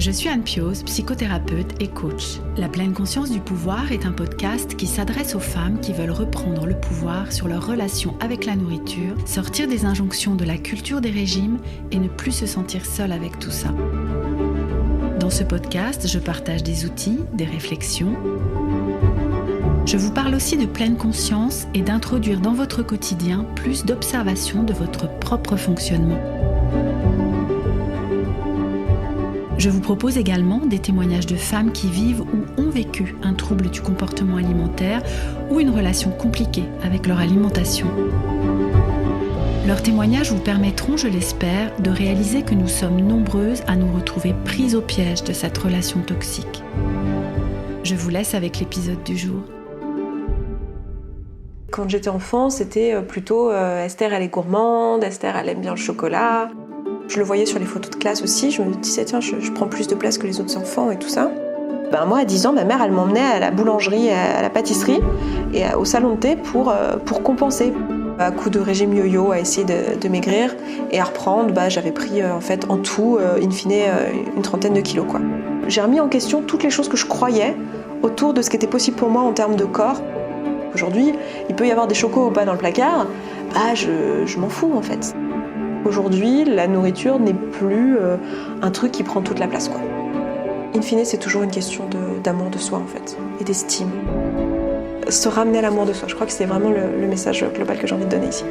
Je suis Anne Pioz, psychothérapeute et coach. La pleine conscience du pouvoir est un podcast qui s'adresse aux femmes qui veulent reprendre le pouvoir sur leur relation avec la nourriture, sortir des injonctions de la culture des régimes et ne plus se sentir seule avec tout ça. Dans ce podcast, je partage des outils, des réflexions. Je vous parle aussi de pleine conscience et d'introduire dans votre quotidien plus d'observation de votre propre fonctionnement. Je vous propose également des témoignages de femmes qui vivent ou ont vécu un trouble du comportement alimentaire ou une relation compliquée avec leur alimentation. Leurs témoignages vous permettront, je l'espère, de réaliser que nous sommes nombreuses à nous retrouver prises au piège de cette relation toxique. Je vous laisse avec l'épisode du jour. Quand j'étais enfant, c'était plutôt Esther, elle est gourmande, Esther, elle aime bien le chocolat. Je le voyais sur les photos de classe aussi, je me disais tiens, je prends plus de place que les autres enfants et tout ça. Moi, à 10 ans, ma mère, elle m'emmenait à la boulangerie, à la pâtisserie et au salon de thé pour compenser. À coup de régime yo-yo, à essayer de maigrir et à reprendre, j'avais pris en fait en tout, in fine, une trentaine de kilos, quoi. J'ai remis en question toutes les choses que je croyais autour de ce qui était possible pour moi en termes de corps. Aujourd'hui, il peut y avoir des chocos ou pas dans le placard, je m'en fous en fait. Aujourd'hui, la nourriture n'est plus un truc qui prend toute la place, quoi. In fine, c'est toujours une question d'amour de soi, en fait, et d'estime. Se ramener à l'amour de soi, je crois que c'est vraiment le message global que j'ai envie de donner ici.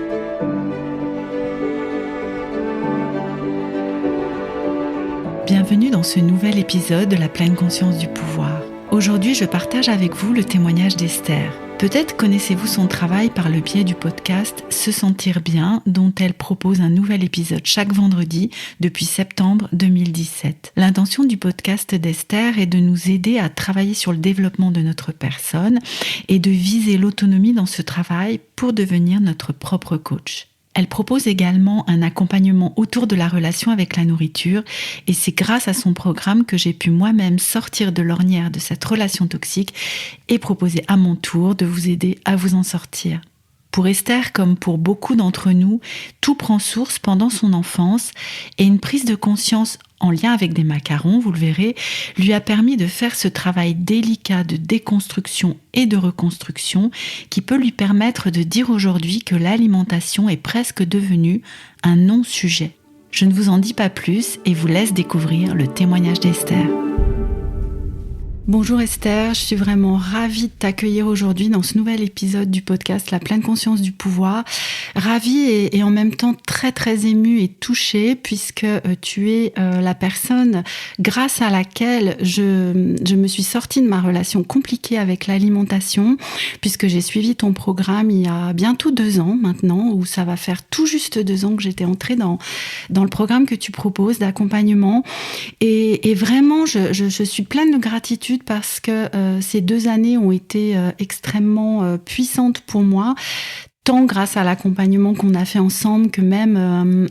Bienvenue dans ce nouvel épisode de la pleine conscience du pouvoir. Aujourd'hui, je partage avec vous le témoignage d'Esther. Peut-être connaissez-vous son travail par le biais du podcast Se sentir bien, dont elle propose un nouvel épisode chaque vendredi depuis septembre 2017. L'intention du podcast d'Esther est de nous aider à travailler sur le développement de notre personne et de viser l'autonomie dans ce travail pour devenir notre propre coach. Elle propose également un accompagnement autour de la relation avec la nourriture et c'est grâce à son programme que j'ai pu moi-même sortir de l'ornière de cette relation toxique et proposer à mon tour de vous aider à vous en sortir. Pour Esther, comme pour beaucoup d'entre nous, tout prend source pendant son enfance et une prise de conscience en lien avec des macarons, vous le verrez, lui a permis de faire ce travail délicat de déconstruction et de reconstruction qui peut lui permettre de dire aujourd'hui que l'alimentation est presque devenue un non-sujet. Je ne vous en dis pas plus et vous laisse découvrir le témoignage d'Esther. Bonjour Esther, je suis vraiment ravie de t'accueillir aujourd'hui dans ce nouvel épisode du podcast La pleine conscience du pouvoir. Ravie et en même temps très très émue et touchée puisque tu es la personne grâce à laquelle je me suis sortie de ma relation compliquée avec l'alimentation puisque j'ai suivi ton programme il y a bientôt 2 ans maintenant, où ça va faire tout juste 2 ans que j'étais entrée dans le programme que tu proposes d'accompagnement et vraiment je suis pleine de gratitude parce que ces 2 années ont été extrêmement puissantes pour moi, tant grâce à l'accompagnement qu'on a fait ensemble que même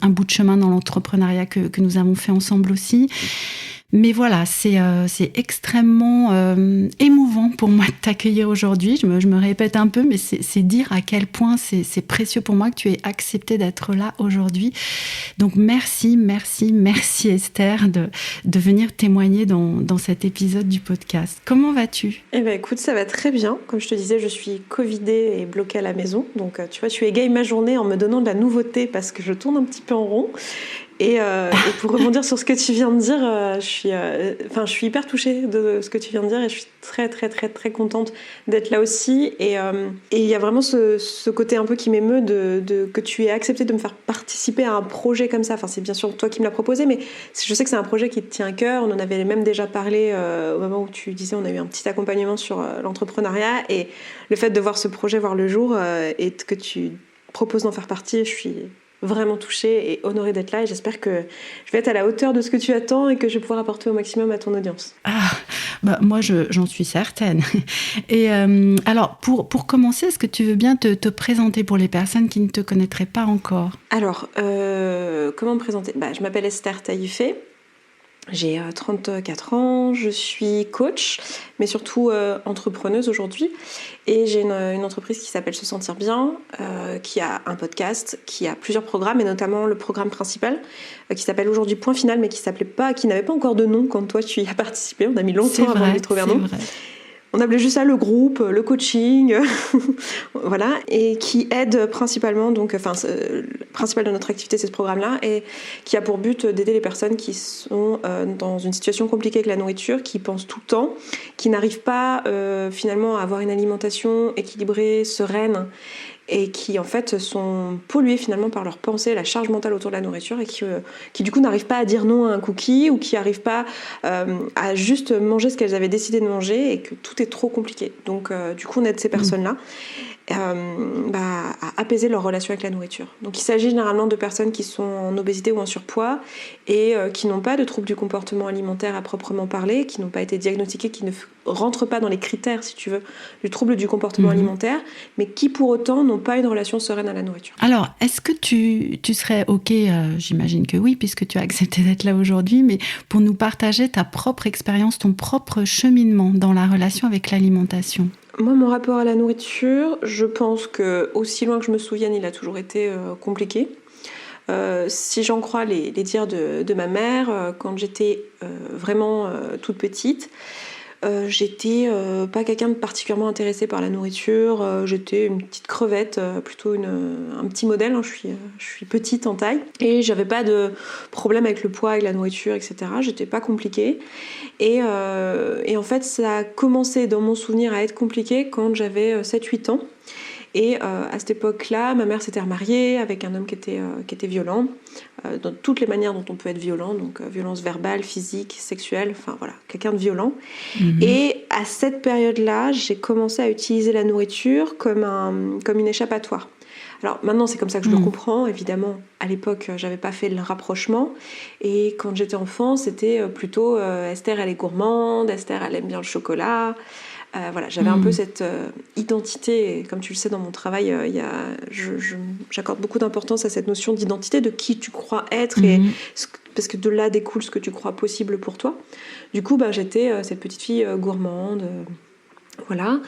un bout de chemin dans l'entrepreneuriat que nous avons fait ensemble aussi. Mais voilà, c'est extrêmement émouvant pour moi de t'accueillir aujourd'hui. Je me répète un peu, mais c'est dire à quel point c'est précieux pour moi que tu aies accepté d'être là aujourd'hui. Donc merci Esther de venir témoigner dans cet épisode du podcast. Comment vas-tu ? Écoute, ça va très bien. Comme je te disais, je suis covidée et bloquée à la maison. Donc tu vois, tu égayes ma journée en me donnant de la nouveauté parce que je tourne un petit peu en rond. Et pour rebondir sur ce que tu viens de dire, je suis hyper touchée de ce que tu viens de dire et je suis très très très très contente d'être là aussi. Et il y a vraiment ce côté un peu qui m'émeut que tu aies accepté de me faire participer à un projet comme ça. Enfin, c'est bien sûr toi qui me l'as proposé, mais je sais que c'est un projet qui te tient à cœur. On en avait même déjà parlé au moment où tu disais on a eu un petit accompagnement sur l'entrepreneuriat et le fait de voir ce projet voir le jour et que tu proposes d'en faire partie, je suis vraiment touchée et honorée d'être là et j'espère que je vais être à la hauteur de ce que tu attends et que je vais pouvoir apporter au maximum à ton audience. Moi j'en suis certaine. Et alors pour commencer, est-ce que tu veux bien te présenter pour les personnes qui ne te connaîtraient pas encore ? Alors, comment me présenter ? Je m'appelle Esther Taïfé. J'ai 34 ans, je suis coach, mais surtout entrepreneuse aujourd'hui. Et j'ai une entreprise qui s'appelle Se Sentir Bien, qui a un podcast, qui a plusieurs programmes, et notamment le programme principal, qui s'appelle aujourd'hui Point Final, mais qui n'avait pas encore de nom quand toi tu y as participé. On a mis longtemps avant de lui trouver un nom. Vrai. On appelait juste ça le groupe, le coaching, voilà, et qui aide principalement, le principal de notre activité, c'est ce programme-là, et qui a pour but d'aider les personnes qui sont dans une situation compliquée avec la nourriture, qui pensent tout le temps, qui n'arrivent pas finalement à avoir une alimentation équilibrée, sereine, et qui en fait sont pollués finalement par leurs pensées, la charge mentale autour de la nourriture, et qui du coup n'arrivent pas à dire non à un cookie, ou qui n'arrivent pas à juste manger ce qu'elles avaient décidé de manger, et que tout est trop compliqué. Donc du coup on aide ces personnes-là à apaiser leur relation avec la nourriture. Donc il s'agit généralement de personnes qui sont en obésité ou en surpoids, et qui n'ont pas de troubles du comportement alimentaire à proprement parler, qui n'ont pas été diagnostiqués, qui ne rentrent pas dans les critères, si tu veux, du trouble du comportement alimentaire, mais qui pour autant n'ont pas une relation sereine à la nourriture. Alors, est-ce que tu serais OK, j'imagine que oui, puisque tu as accepté d'être là aujourd'hui, mais pour nous partager ta propre expérience, ton propre cheminement dans la relation avec l'alimentation? Moi, mon rapport à la nourriture, je pense que, aussi loin que je me souvienne, il a toujours été compliqué. Si j'en crois les dires de ma mère, quand j'étais vraiment toute petite, j'étais pas quelqu'un de particulièrement intéressé par la nourriture. J'étais une petite crevette, plutôt un petit modèle. Hein, je suis petite en taille, et j'avais pas de problème avec le poids, avec la nourriture, etc. J'étais pas compliquée. Et en fait, ça a commencé dans mon souvenir à être compliqué quand j'avais 7-8 ans. Et à cette époque-là, ma mère s'était remariée avec un homme qui était violent, dans toutes les manières dont on peut être violent, donc violence verbale, physique, sexuelle, enfin voilà, quelqu'un de violent. Et à cette période-là, j'ai commencé à utiliser la nourriture comme une échappatoire. Alors maintenant, c'est comme ça que je le comprends, évidemment. À l'époque, j'avais pas fait le rapprochement. Et quand j'étais enfant, c'était plutôt Esther, elle est gourmande, Esther, elle aime bien le chocolat. Voilà, j'avais un peu cette identité, et comme tu le sais dans mon travail, j'accorde beaucoup d'importance à cette notion d'identité, de qui tu crois être, parce que de là découle ce que tu crois possible pour toi. Du coup, j'étais cette petite fille gourmande, voilà.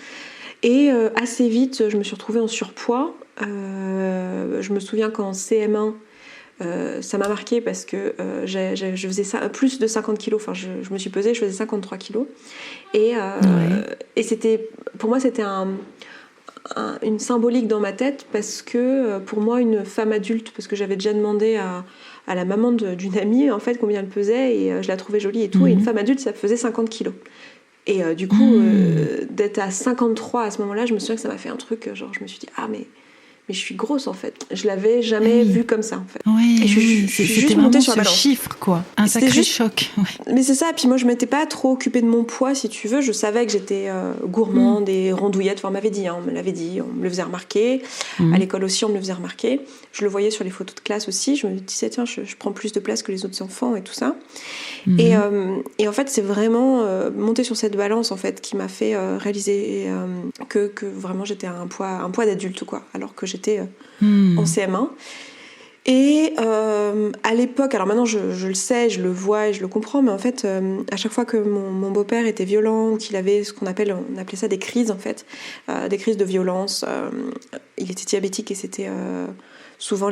Et assez vite, je me suis retrouvée en surpoids. Je me souviens qu'en CM1, ça m'a marqué parce que je faisais ça, plus de 50 kilos, enfin je me suis pesée, je faisais 53 kilos. Et pour moi c'était une symbolique dans ma tête, parce que pour moi une femme adulte, parce que j'avais déjà demandé à la maman d'une amie en fait combien elle pesait, et je la trouvais jolie et tout, et une femme adulte ça faisait 50 kilos. Et du coup d'être à 53 à ce moment-là, je me souviens que ça m'a fait un truc, genre je me suis dit mais je suis grosse en fait. Je l'avais jamais vue comme ça en fait. Oui, et je suis juste montée sur la balance. Chiffre quoi, un sacré choc. Ouais. Mais c'est ça, puis moi je m'étais pas trop occupée de mon poids si tu veux, je savais que j'étais gourmande et rondouillette, enfin on m'avait dit, on me l'avait dit, on me le faisait remarquer, à l'école aussi on me le faisait remarquer, je le voyais sur les photos de classe aussi, je me disais tiens je prends plus de place que les autres enfants et tout ça. Et en fait c'est vraiment monter sur cette balance en fait qui m'a fait réaliser que vraiment j'étais à un poids d'adulte quoi, alors que j'étais en CM1. Et à l'époque, alors maintenant je le sais, je le vois et je le comprends, mais en fait à chaque fois que mon beau-père était violent, ou qu'il avait on appelait ça des crises en fait, des crises de violence, il était diabétique, et c'était souvent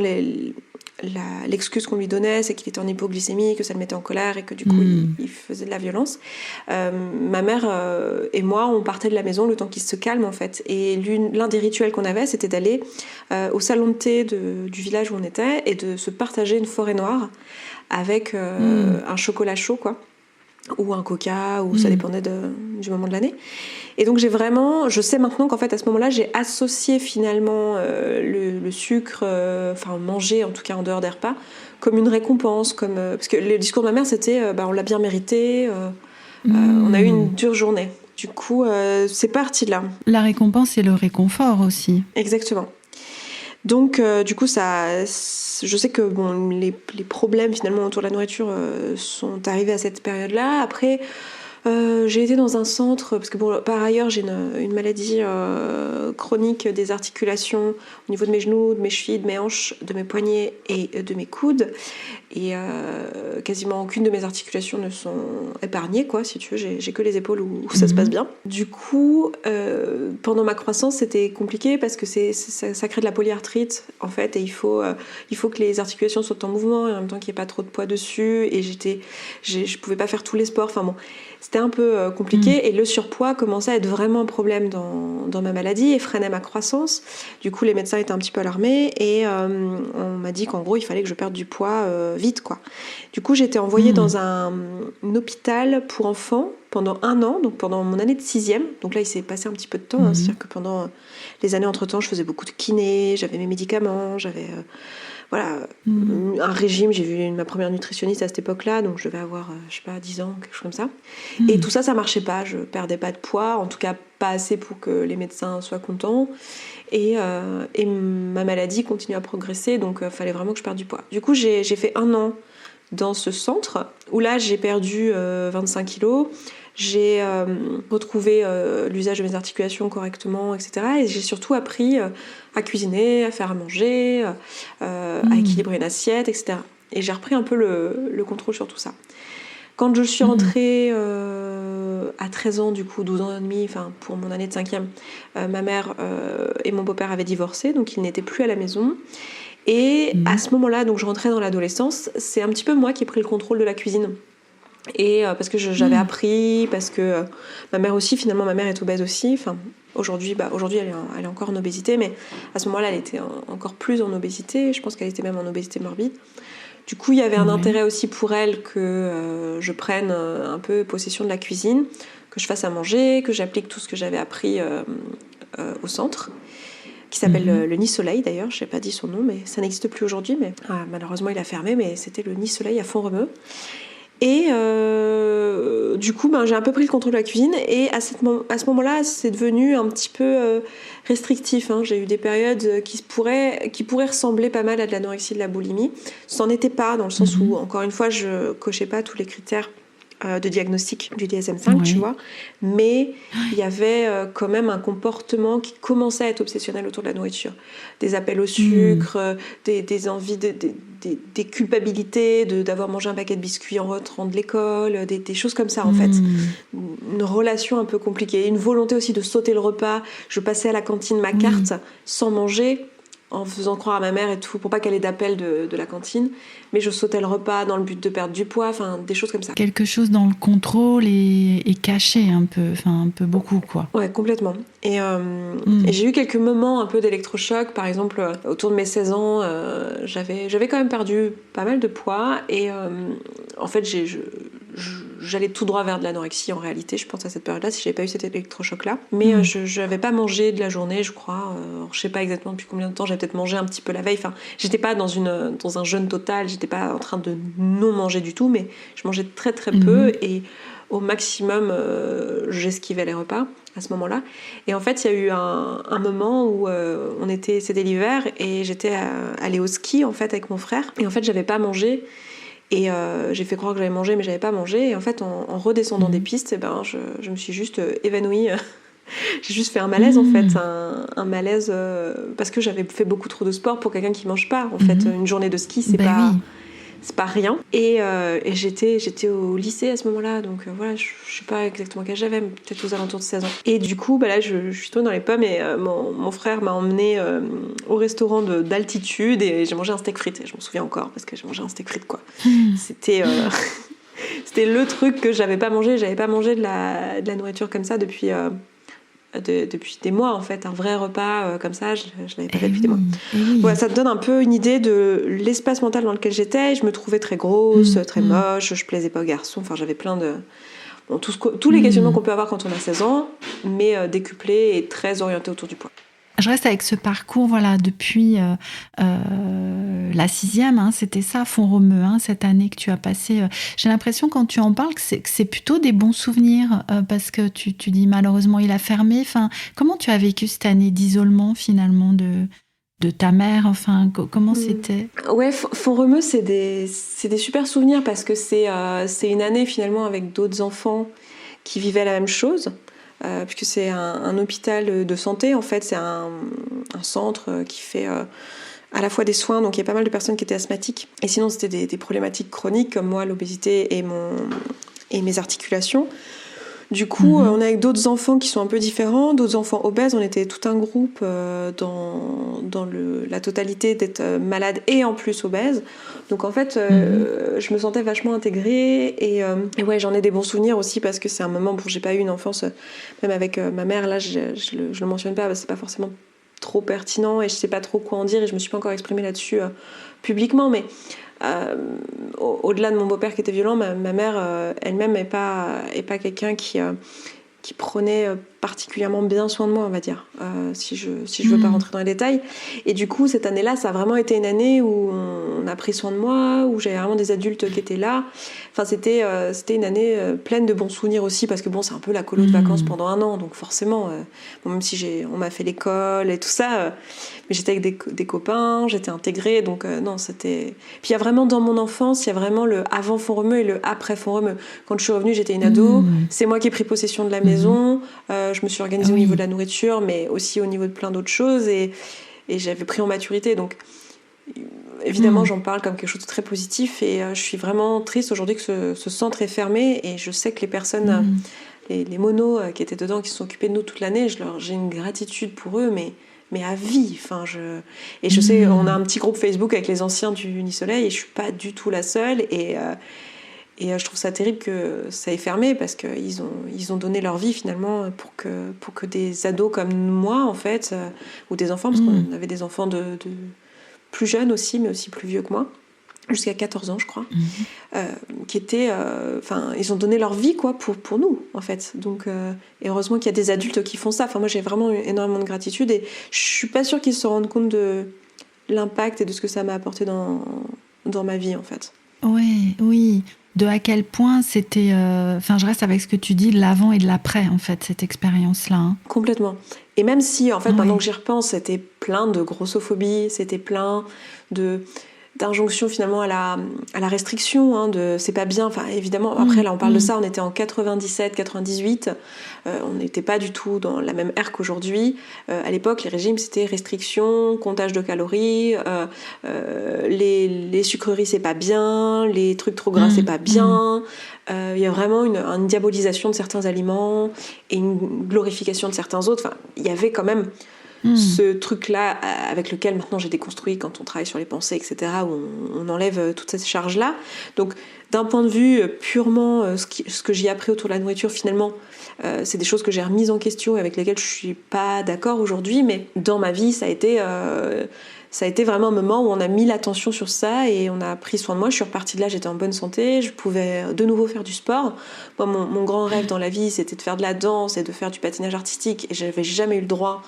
l'excuse qu'on lui donnait, c'est qu'il était en hypoglycémie, que ça le mettait en colère, et que du coup il faisait de la violence. Ma mère et moi, on partait de la maison le temps qu'il se calme en fait. Et l'un des rituels qu'on avait, c'était d'aller au salon de thé du village où on était, et de se partager une forêt noire avec un chocolat chaud quoi, ou un coca, ou ça dépendait du moment de l'année. Et donc je sais maintenant qu'en fait à ce moment-là j'ai associé finalement le sucre, manger en tout cas en dehors des repas, comme une récompense, parce que le discours de ma mère c'était on l'a bien mérité, on a eu une dure journée. Du coup c'est parti de là. La récompense et le réconfort aussi. Exactement. Donc du coup je sais que les problèmes finalement autour de la nourriture sont arrivés à cette période-là. Après J'ai été dans un centre, parce que bon, par ailleurs j'ai une maladie chronique des articulations au niveau de mes genoux, de mes chevilles, de mes hanches, de mes poignets et de mes coudes. Et quasiment aucune de mes articulations ne sont épargnées, quoi, si tu veux. J'ai que les épaules où ça se passe bien. Du coup, pendant ma croissance, c'était compliqué parce que ça crée de la polyarthrite, en fait, et il faut que les articulations soient en mouvement et en même temps qu'il n'y ait pas trop de poids dessus. Et je pouvais pas faire tous les sports. Enfin bon, c'était un peu compliqué. Et le surpoids commençait à être vraiment un problème dans ma maladie et freinait ma croissance. Du coup, les médecins étaient un petit peu alarmés et on m'a dit qu'en gros, il fallait que je perde du poids vite, quoi. Du coup, j'ai été envoyée dans un hôpital pour enfants pendant 1 an, donc pendant mon année de 6e. Donc là, il s'est passé un petit peu de temps. C'est-à-dire que pendant les années entre-temps, je faisais beaucoup de kiné, j'avais mes médicaments, j'avais un régime. J'ai vu ma première nutritionniste à cette époque-là, donc je devais avoir, 10 ans, quelque chose comme ça. Et tout ça, ça marchait pas. Je perdais pas de poids, en tout cas pas assez pour que les médecins soient contents. Et ma maladie continue à progresser, donc fallait vraiment que je perde du poids. Du coup, j'ai fait 1 an dans ce centre, où là, j'ai perdu 25 kilos. J'ai retrouvé l'usage de mes articulations correctement, etc. Et j'ai surtout appris à cuisiner, à faire à manger, à équilibrer une assiette, etc. Et j'ai repris un peu le contrôle sur tout ça. Quand je suis rentrée à 13 ans, du coup 12 ans et demi, enfin pour mon année de 5e, ma mère et mon beau-père avaient divorcé, donc ils n'étaient plus à la maison. Et à ce moment-là, donc je rentrais dans l'adolescence, c'est un petit peu moi qui ai pris le contrôle de la cuisine. Et parce que j'avais appris, parce que ma mère aussi, finalement ma mère est obèse aussi. Enfin, aujourd'hui elle est encore en obésité, mais à ce moment-là elle était encore plus en obésité. Je pense qu'elle était même en obésité morbide. Du coup, il y avait un intérêt aussi pour elle que je prenne un peu possession de la cuisine, que je fasse à manger, que j'applique tout ce que j'avais appris au centre, qui s'appelle le Nid Soleil d'ailleurs. Je n'ai pas dit son nom, mais ça n'existe plus aujourd'hui. Mais malheureusement, il a fermé, mais c'était le Nid Soleil à Font-Romeu. Et du coup, j'ai un peu pris le contrôle de la cuisine. Et à ce moment-là, c'est devenu un petit peu restrictif. J'ai eu des périodes qui pourraient ressembler pas mal à de l'anorexie, de la boulimie. Ça n'en était pas, dans le sens où, encore une fois, je cochais pas tous les critères de diagnostic du DSM-5, tu vois. Mais il y avait quand même un comportement qui commençait à être obsessionnel autour de la nourriture. Des appels au sucre, des envies, des culpabilités d'avoir mangé un paquet de biscuits en rentrant de l'école, des choses comme ça, en fait. Une relation un peu compliquée. Une volonté aussi de sauter le repas. Je passais à la cantine ma carte sans manger, en faisant croire à ma mère et tout, pour pas qu'elle ait d'appel de la cantine. Mais je sautais le repas dans le but de perdre du poids, enfin, des choses comme ça. Quelque chose dans le contrôle et caché un peu beaucoup, quoi. Ouais, complètement. Et j'ai eu quelques moments un peu d'électrochoc. Par exemple, autour de mes 16 ans, j'avais quand même perdu pas mal de poids. Et en fait, j'allais tout droit vers de l'anorexie en réalité, je pense, à cette période-là, si j'avais pas eu cet électrochoc-là. Mais je n'avais pas mangé de la journée, je crois. Je sais pas exactement depuis combien de temps, j'avais peut-être mangé un petit peu la veille. Enfin, j'étais pas dans un jeûne total, j'étais pas en train de non manger du tout, mais je mangeais très très peu et au maximum, j'esquivais les repas à ce moment-là. Et en fait, il y a eu un moment où c'était l'hiver et j'étais allée au ski en fait avec mon frère. Et en fait, j'avais pas mangé. Et j'ai fait croire que j'avais mangé, mais j'avais pas mangé. Et en fait, en redescendant des pistes, je me suis juste évanouie. J'ai juste fait un malaise en fait, un malaise parce que j'avais fait beaucoup trop de sport pour quelqu'un qui mange pas. En fait, une journée de ski, c'est pas rien. Et j'étais au lycée à ce moment-là, donc voilà, je sais pas exactement quel âge j'avais, mais peut-être aux alentours de 16 ans. Et du coup, là, je suis tombée dans les pommes et mon frère m'a emmenée au restaurant d'altitude et j'ai mangé un steak frites. Et je m'en souviens encore parce que j'ai mangé un steak frites, quoi. C'était le truc que j'avais pas mangé. J'avais pas mangé de la nourriture comme ça depuis des mois, en fait. Un vrai repas comme ça, je l'avais pas fait depuis des mois. Voilà, ça te donne un peu une idée de l'espace mental dans lequel j'étais. Je me trouvais très grosse, très moche, je plaisais pas aux garçons. Enfin, j'avais plein de... Bon, tous les questionnements qu'on peut avoir quand on a 16 ans, mais décuplés et très orientés autour du poids. Je reste avec ce parcours, voilà, depuis la 6e, c'était ça, Font-Romeu, cette année que tu as passée. J'ai l'impression, quand tu en parles, que c'est plutôt des bons souvenirs, parce que tu dis, malheureusement, il a fermé. Enfin, comment tu as vécu cette année d'isolement, finalement, de ta mère? Enfin, comment c'était? Ouais, Font-Romeu, c'est des super souvenirs, parce que c'est une année, finalement, avec d'autres enfants qui vivaient la même chose, puisque c'est un hôpital de santé, en fait, c'est un centre qui fait à la fois des soins, donc il y a pas mal de personnes qui étaient asthmatiques, et sinon c'était des problématiques chroniques, comme moi, l'obésité et mes articulations. Du coup, on est avec d'autres enfants qui sont un peu différents, d'autres enfants obèses. On était tout un groupe dans la totalité d'être malade et en plus obèse. Donc en fait, je me sentais vachement intégrée et ouais, j'en ai des bons souvenirs aussi parce que c'est un moment où j'ai pas eu une enfance, même avec ma mère. Là, je le mentionne pas parce que c'est pas forcément trop pertinent et je sais pas trop quoi en dire et je me suis pas encore exprimée là-dessus publiquement, mais au-delà de mon beau-père qui était violent, ma mère elle-même est pas quelqu'un qui prenait particulièrement bien soin de moi, on va dire, si je veux pas rentrer dans les détails. Et du coup, cette année-là, ça a vraiment été une année où on a pris soin de moi, où j'avais vraiment des adultes qui étaient là. Enfin, c'était une année pleine de bons souvenirs aussi, parce que bon, c'est un peu la colo de vacances pendant un an, donc forcément, bon, même si on m'a fait l'école et tout ça, mais j'étais avec des copains, j'étais intégrée, donc non, c'était... Puis il y a vraiment dans mon enfance, il y a vraiment le avant Font-Romeu et le après Font-Romeu. Quand je suis revenue, j'étais une ado, c'est moi qui ai pris possession de la maison, je me suis organisée au niveau de la nourriture, mais aussi au niveau de plein d'autres choses, et j'avais pris en maturité, donc évidemment j'en parle comme quelque chose de très positif, et je suis vraiment triste aujourd'hui que ce centre est fermé, et je sais que les personnes, les monos qui étaient dedans, qui se sont occupés de nous toute l'année, j'ai une gratitude pour eux, mais à vie. Enfin, je sais, on a un petit groupe Facebook avec les anciens du Unisoleil, et je suis pas du tout la seule, et je trouve ça terrible que ça ait fermé, parce qu'ils ont donné leur vie finalement pour que des ados comme moi, en fait, ou des enfants, parce qu'on avait des enfants de plus jeunes aussi, mais aussi plus vieux que moi, jusqu'à 14 ans, je crois, qui étaient... ils ont donné leur vie, quoi, pour nous, en fait. Donc, et heureusement qu'il y a des adultes qui font ça. Enfin, moi, j'ai vraiment eu énormément de gratitude, et je suis pas sûre qu'ils se rendent compte de l'impact et de ce que ça m'a apporté dans ma vie, en fait. Oui. De à quel point c'était... je reste avec ce que tu dis, de l'avant et de l'après, en fait, cette expérience-là. Hein. Complètement. Et même si, en fait, maintenant que j'y repense, c'était plein de grossophobie, c'était plein d'injonctions finalement à la restriction, hein, de c'est pas bien, enfin évidemment, après là on parle de ça, on était en 97, 98, on n'était pas du tout dans la même ère qu'aujourd'hui. À l'époque, les régimes c'était restriction, comptage de calories, les sucreries c'est pas bien, les trucs trop gras c'est pas bien, il y a vraiment une diabolisation de certains aliments et une glorification de certains autres. Enfin, il y avait quand même ce truc-là avec lequel maintenant j'ai déconstruit quand on travaille sur les pensées, etc., où on enlève toutes ces charges-là. Donc, d'un point de vue purement ce que j'ai appris autour de la nourriture, finalement, c'est des choses que j'ai remises en question et avec lesquelles je suis pas d'accord aujourd'hui, mais dans ma vie, ça a été vraiment un moment où on a mis l'attention sur ça et on a pris soin de moi. Je suis repartie de là, j'étais en bonne santé, je pouvais de nouveau faire du sport. Moi, mon grand rêve dans la vie, c'était de faire de la danse et de faire du patinage artistique, et j'avais jamais eu le droit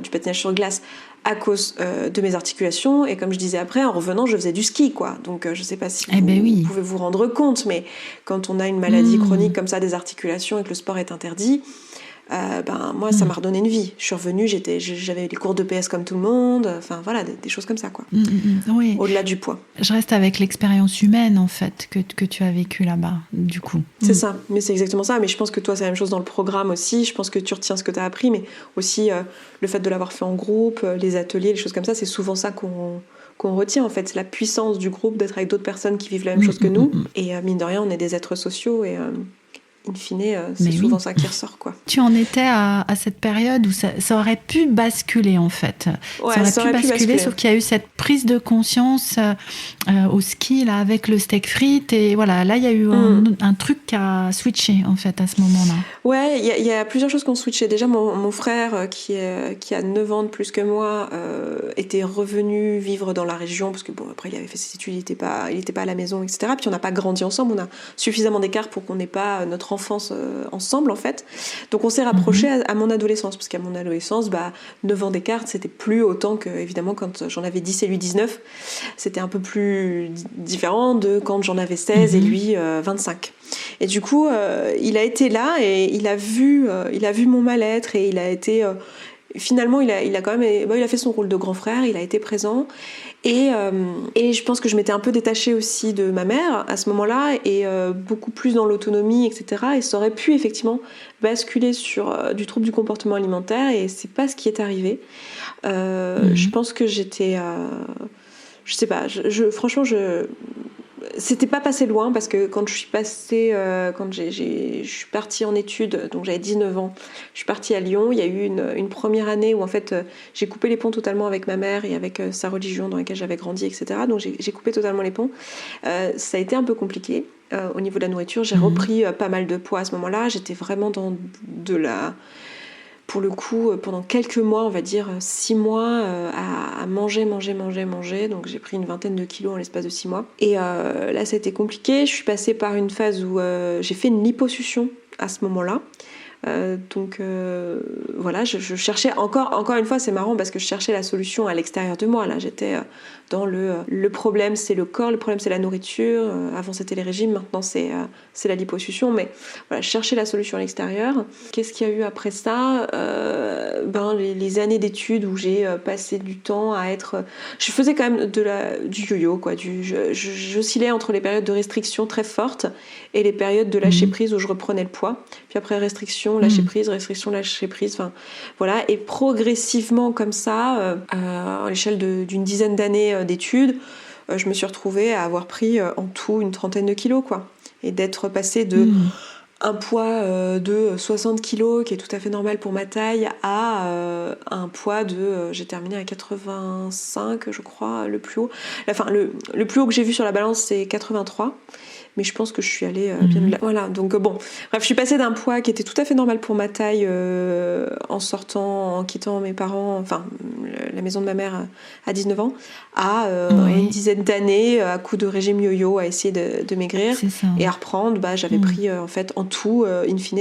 du patinage sur glace à cause de mes articulations, et comme je disais après, en revenant je faisais du ski, quoi. Donc je sais pas si vous pouvez vous rendre compte, mais quand on a une maladie chronique comme ça des articulations et que le sport est interdit, moi ça m'a redonné une vie. Je suis revenue, j'avais les cours de PS comme tout le monde, enfin voilà, des choses comme ça, quoi. Oui. Au-delà du poids. Je reste avec l'expérience humaine en fait que tu as vécue là-bas, du coup. C'est ça, mais c'est exactement ça. Mais je pense que toi c'est la même chose dans le programme aussi. Je pense que tu retiens ce que tu as appris, mais aussi le fait de l'avoir fait en groupe, les ateliers, les choses comme ça, c'est souvent ça qu'on retient en fait. C'est la puissance du groupe, d'être avec d'autres personnes qui vivent la même chose que nous. Et mine de rien, on est des êtres sociaux, et in fine, c'est souvent ça qui ressort, quoi. Tu en étais à cette période où ça aurait pu basculer, en fait. Ouais, ça aurait pu basculer, sauf qu'il y a eu cette prise de conscience au ski, là, avec le steak frites. Et voilà, là, il y a eu un truc qui a switché, en fait, à ce moment-là. Ouais, il y a plusieurs choses qui ont switché. Déjà, mon frère, qui a 9 ans de plus que moi, était revenu vivre dans la région, parce que bon, après, il avait fait ses études, il était pas à la maison, etc. Puis on n'a pas grandi ensemble, on a suffisamment d'écart pour qu'on n'ait pas notre enfance ensemble, en fait. Donc on s'est rapprochés à mon adolescence, parce qu'à mon adolescence, 9 ans d'écart, c'était plus autant que, évidemment, quand j'en avais 10 et lui 19. C'était un peu plus différent de quand j'en avais 16 et lui 25. Et du coup, il a été là et il a vu mon mal-être, et il a été... finalement, il a quand même... il a fait son rôle de grand frère, il a été présent. Et je pense que je m'étais un peu détachée aussi de ma mère à ce moment-là, et beaucoup plus dans l'autonomie, etc. Et ça aurait pu effectivement basculer sur du trouble du comportement alimentaire, et c'est pas ce qui est arrivé. Je pense que j'étais... je sais pas, franchement, c'était pas passé loin, parce que quand je suis passée, je suis partie en études, donc j'avais 19 ans, je suis partie à Lyon. Il y a eu une première année où en fait j'ai coupé les ponts totalement avec ma mère et avec sa religion dans laquelle j'avais grandi, etc. Donc j'ai coupé totalement les ponts. Ça a été un peu compliqué au niveau de la nourriture. J'ai repris pas mal de poids à ce moment-là. J'étais vraiment dans de la... Pour le coup, pendant quelques mois, on va dire 6 mois, à manger. Donc j'ai pris une vingtaine de kilos en l'espace de 6 mois. Et là, ça a été compliqué. Je suis passée par une phase où j'ai fait une liposuction à ce moment-là. Donc voilà, je cherchais encore une fois, c'est marrant parce que je cherchais la solution à l'extérieur de moi. Là, j'étais dans le problème, c'est le corps, le problème, c'est la nourriture. Avant, c'était les régimes, maintenant, c'est la liposuction. Mais voilà, je cherchais la solution à l'extérieur. Qu'est-ce qu'il y a eu après ça? Les années d'études où j'ai passé du temps à être... Je faisais quand même du yo-yo, quoi. J'oscillais entre les périodes de restriction très fortes et les périodes de lâcher prise où je reprenais le poids. Puis après, restriction, lâcher prise, enfin voilà. Et progressivement comme ça, à l'échelle d'une dizaine d'années d'études, je me suis retrouvée à avoir pris en tout une trentaine de kilos, quoi. Et d'être passée de un poids de 60 kilos, qui est tout à fait normal pour ma taille, à un poids de... j'ai terminé à 85, je crois, le plus haut. Enfin, le plus haut que j'ai vu sur la balance, c'est 83. Mais je pense que je suis allée bien au-delà. Voilà, donc bon. Bref, je suis passée d'un poids qui était tout à fait normal pour ma taille en quittant mes parents, enfin, la maison de ma mère à 19 ans, à une dizaine d'années, à coup de régime yo-yo, à essayer de maigrir. Et à reprendre, j'avais pris, en fait, en tout, in fine,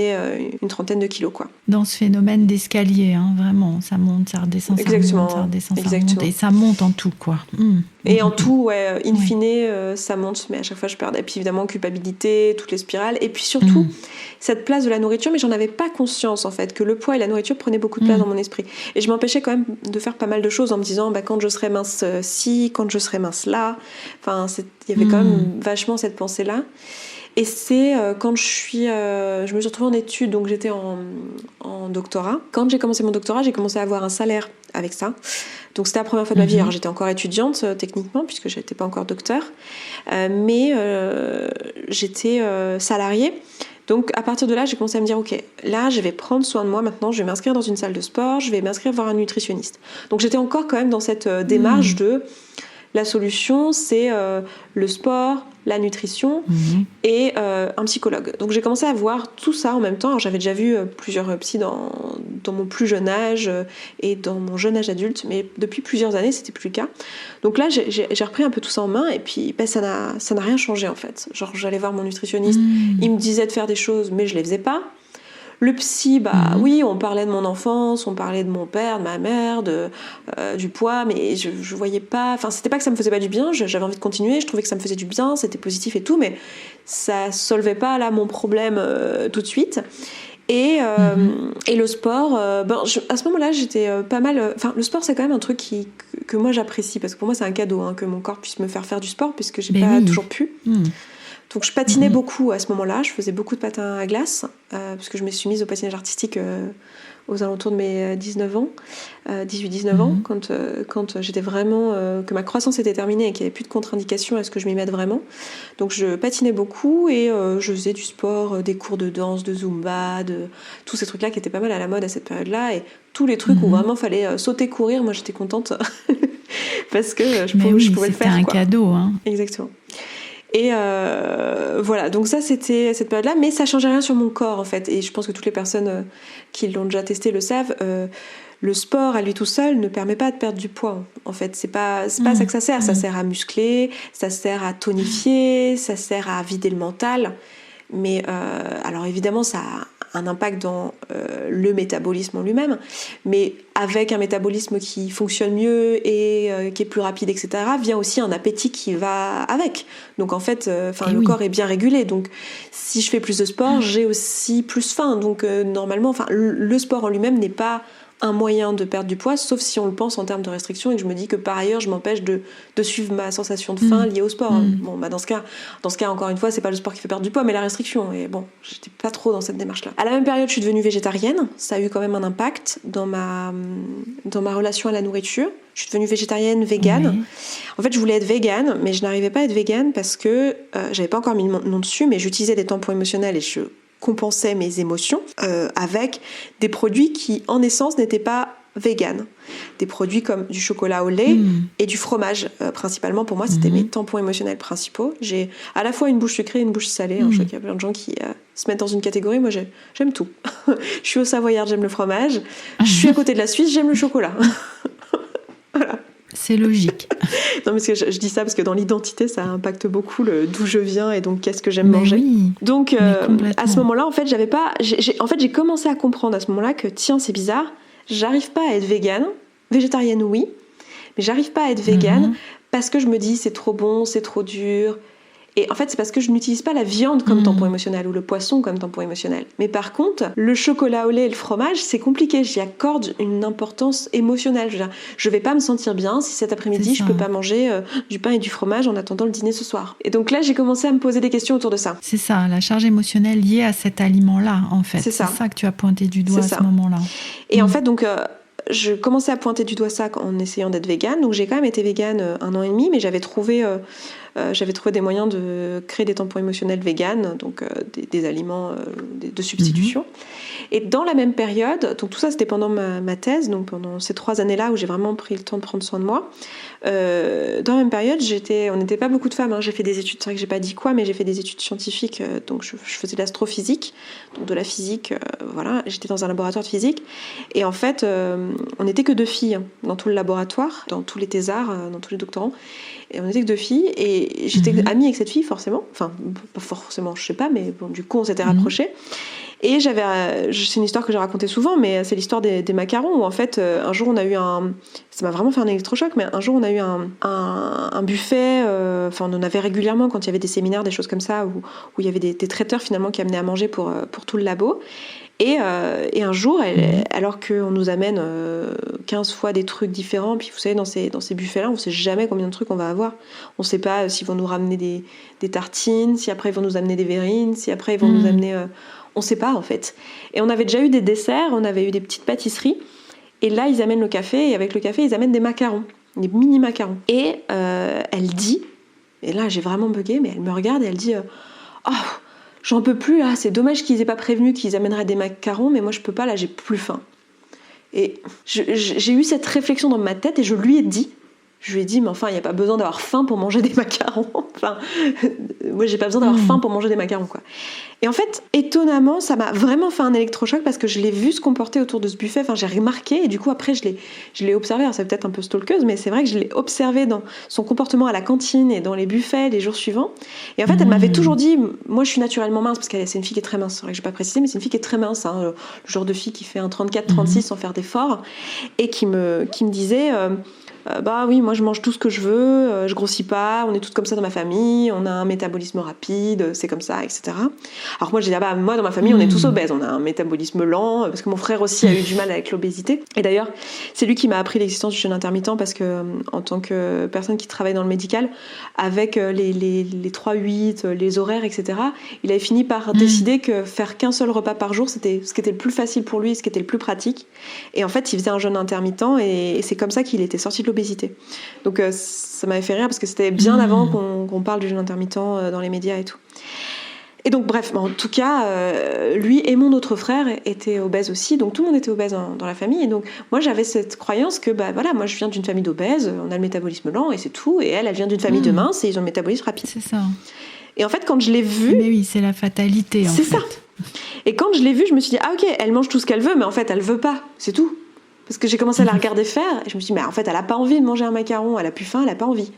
une trentaine de kilos, quoi. Dans ce phénomène d'escalier, hein, vraiment, ça monte, ça redescend, Exactement. Ça redescend, ça remonte. Et ça monte en tout, quoi. Et en tout, ouais, in fine, ça monte, mais à chaque fois je perdais. Et puis évidemment, culpabilité, toutes les spirales. Et puis surtout, cette place de la nourriture, mais j'en avais pas conscience en fait, que le poids et la nourriture prenaient beaucoup de place dans mon esprit. Et je m'empêchais quand même de faire pas mal de choses en me disant, quand je serai mince quand je serai mince là. Enfin, il y avait quand même vachement cette pensée-là. Et c'est quand je me suis retrouvée en études, donc j'étais en doctorat. Quand j'ai commencé mon doctorat, j'ai commencé à avoir un salaire avec ça. Donc c'était la première fois de ma vie. Alors j'étais encore étudiante techniquement, puisque je n'étais pas encore docteur. Mais j'étais salariée. Donc à partir de là, j'ai commencé à me dire, ok, là je vais prendre soin de moi maintenant, je vais m'inscrire dans une salle de sport, je vais m'inscrire voir un nutritionniste. Donc j'étais encore quand même dans cette démarche de... La solution, c'est le sport, la nutrition et un psychologue. Donc j'ai commencé à voir tout ça en même temps. Alors, j'avais déjà vu plusieurs psys dans mon plus jeune âge et dans mon jeune âge adulte, mais depuis plusieurs années, c'était plus le cas. Donc là, j'ai repris un peu tout ça en main, et puis ça n'a rien changé en fait. Genre j'allais voir mon nutritionniste, il me disait de faire des choses, mais je les faisais pas. Le psy, oui, on parlait de mon enfance, on parlait de mon père, de ma mère, du poids, mais je voyais pas... Enfin, c'était pas que ça me faisait pas du bien, j'avais envie de continuer, je trouvais que ça me faisait du bien, c'était positif et tout, mais ça solvait pas là mon problème tout de suite. Et le sport, à ce moment-là, j'étais pas mal... Enfin, le sport, c'est quand même un truc que moi j'apprécie, parce que pour moi, c'est un cadeau que mon corps puisse me faire du sport, puisque j'ai pas toujours pu. Donc je patinais beaucoup à ce moment-là, je faisais beaucoup de patins à glace, parce que je me suis mise au patinage artistique aux alentours de mes 18-19 ans, quand j'étais vraiment... que ma croissance était terminée et qu'il n'y avait plus de contre-indication à ce que je m'y mette vraiment. Donc je patinais beaucoup et je faisais du sport, des cours de danse, de zumba, de tous ces trucs-là qui étaient pas mal à la mode à cette période-là, et tous les trucs où vraiment fallait sauter, courir, moi j'étais contente parce que je pouvais le faire. C'était un cadeau. Hein. Exactement. Et voilà, donc ça c'était cette période-là, mais ça changeait rien sur mon corps en fait, et je pense que toutes les personnes qui l'ont déjà testé le savent. Le sport à lui tout seul ne permet pas de perdre du poids. En fait, c'est pas ça que ça sert. Ça sert à muscler, ça sert à tonifier, ça sert à vider le mental. Mais alors évidemment, ça a un impact dans le métabolisme en lui-même, mais avec un métabolisme qui fonctionne mieux et qui est plus rapide, etc., vient aussi un appétit qui va avec. Donc en fait, le corps est bien régulé. Donc si je fais plus de sport, j'ai aussi plus faim. Donc normalement, le sport en lui-même n'est pas un moyen de perdre du poids, sauf si on le pense en termes de restriction et que je me dis que par ailleurs je m'empêche de suivre ma sensation de faim liée au sport. Bon, bah dans ce cas, encore une fois, c'est pas le sport qui fait perdre du poids, mais la restriction. Et bon, j'étais pas trop dans cette démarche-là. À la même période, je suis devenue végétarienne. Ça a eu quand même un impact dans ma relation à la nourriture. Je suis devenue végétarienne, végane. Oui. En fait, je voulais être végane, mais je n'arrivais pas à être végane parce que j'avais pas encore mis mon nom dessus, mais j'utilisais des tampons émotionnels et je compensais mes émotions avec des produits qui, en essence, n'étaient pas véganes. Des produits comme du chocolat au lait et du fromage. Principalement, pour moi, c'était mes tampons émotionnels principaux. J'ai à la fois une bouche sucrée et une bouche salée. Je sais qu'il y a plein de gens qui se mettent dans une catégorie. Moi, j'aime tout. Je suis au Savoyard, j'aime le fromage. Je suis à côté de la Suisse, j'aime le chocolat. Voilà. C'est logique. Non, parce que je dis ça parce que dans l'identité, ça impacte beaucoup d'où je viens et donc qu'est-ce que j'aime manger. Oui, donc, à ce moment-là, en fait, j'ai commencé à comprendre à ce moment-là que, tiens, c'est bizarre, j'arrive pas à être végane. Végétarienne, oui, mais j'arrive pas à être végane parce que je me dis c'est trop bon, c'est trop dur. Et en fait, c'est parce que je n'utilise pas la viande comme tampon émotionnel ou le poisson comme tampon émotionnel. Mais par contre, le chocolat au lait et le fromage, c'est compliqué. J'y accorde une importance émotionnelle. Je vais pas me sentir bien si cet après-midi, je peux pas manger du pain et du fromage en attendant le dîner ce soir. Et donc là, j'ai commencé à me poser des questions autour de ça. C'est ça, la charge émotionnelle liée à cet aliment-là, en fait. C'est ça que tu as pointé du doigt à ce moment-là. Et en fait, donc... je commençais à pointer du doigt ça en essayant d'être végane. Donc j'ai quand même été végane 1 an et demi, mais j'avais trouvé des moyens de créer des tampons émotionnels véganes, donc des aliments de substitution. Et dans la même période, donc tout ça c'était pendant ma thèse, donc pendant ces 3 années-là où j'ai vraiment pris le temps de prendre soin de moi. Dans la même période, on n'était pas beaucoup de femmes. J'ai fait des études, c'est vrai que j'ai pas dit quoi, mais j'ai fait des études scientifiques. Donc je faisais de l'astrophysique, donc de la physique. Voilà, j'étais dans un laboratoire de physique. Et en fait, on n'était que 2 filles dans tout le laboratoire, dans tous les thésards, dans tous les doctorants. Et on n'était que 2 filles. Et j'étais amie avec cette fille, forcément. Enfin, pas forcément, je sais pas, mais bon, du coup, on s'était rapprochés. Et c'est une histoire que j'ai racontée souvent, mais c'est l'histoire des macarons, où en fait, un jour on a eu ça m'a vraiment fait un électrochoc, mais un jour on a eu un buffet, on en avait régulièrement quand il y avait des séminaires, des choses comme ça, où il y avait des traiteurs finalement qui amenaient à manger pour tout le labo. Et un jour, alors qu'on nous amène 15 fois des trucs différents, puis vous savez, dans ces buffets-là, on ne sait jamais combien de trucs on va avoir. On ne sait pas s'ils vont nous ramener des tartines, si après ils vont nous amener des verrines, si après ils vont nous amener... on ne sait pas, en fait. Et on avait déjà eu des desserts, on avait eu des petites pâtisseries, et là, ils amènent le café, et avec le café, ils amènent des macarons, des mini-macarons. Et elle dit, et là, j'ai vraiment bugué, mais elle me regarde et elle dit « Oh, j'en peux plus, là, c'est dommage qu'ils aient pas prévenu qu'ils amèneraient des macarons, mais moi, je peux pas, là, j'ai plus faim. » Et j'ai eu cette réflexion dans ma tête, et je lui ai dit, mais enfin, il n'y a pas besoin d'avoir faim pour manger des macarons. Enfin, moi, j'ai pas besoin d'avoir faim pour manger des macarons, quoi. Et en fait, étonnamment, ça m'a vraiment fait un électrochoc parce que je l'ai vu se comporter autour de ce buffet. Enfin, j'ai remarqué et du coup, après, je l'ai observé. Alors, c'est peut-être un peu stalkeuse, mais c'est vrai que je l'ai observé dans son comportement à la cantine et dans les buffets les jours suivants. Et en fait, elle m'avait toujours dit, moi, je suis naturellement mince parce c'est une fille qui est très mince. C'est vrai que j'ai pas précisé, mais c'est une fille qui est très mince, le genre de fille qui fait un 34-36 sans faire d'efforts et qui me disait... bah oui, moi je mange tout ce que je veux, je grossis pas, on est toutes comme ça dans ma famille, on a un métabolisme rapide, c'est comme ça, etc. Alors moi j'ai dit, moi dans ma famille on est tous obèses, on a un métabolisme lent, parce que mon frère aussi a eu du mal avec l'obésité. Et d'ailleurs, c'est lui qui m'a appris l'existence du jeûne intermittent, parce que en tant que personne qui travaille dans le médical, avec les 3-8, les horaires, etc., il avait fini par décider que faire qu'un seul repas par jour, c'était ce qui était le plus facile pour lui, ce qui était le plus pratique. Et en fait, il faisait un jeûne intermittent, et c'est comme ça qu'il était sorti de l'obésité. Donc ça m'avait fait rire parce que c'était bien avant qu'on parle du jeûne intermittent dans les médias et tout. Et donc bref, en tout cas, lui et mon autre frère étaient obèses aussi, donc tout le monde était obèse dans la famille. Et donc moi j'avais cette croyance que moi je viens d'une famille d'obèses, on a le métabolisme lent et c'est tout, et elle vient d'une famille de minces et ils ont le métabolisme rapide. C'est ça. Et en fait quand je l'ai vue... Mais oui, c'est la fatalité en fait. C'est ça. Et quand je l'ai vue, je me suis dit, ok, elle mange tout ce qu'elle veut, mais en fait elle veut pas, c'est tout. Parce que j'ai commencé à la regarder faire et je me suis dit, mais en fait, elle n'a pas envie de manger un macaron, elle a plus faim, elle n'a pas envie.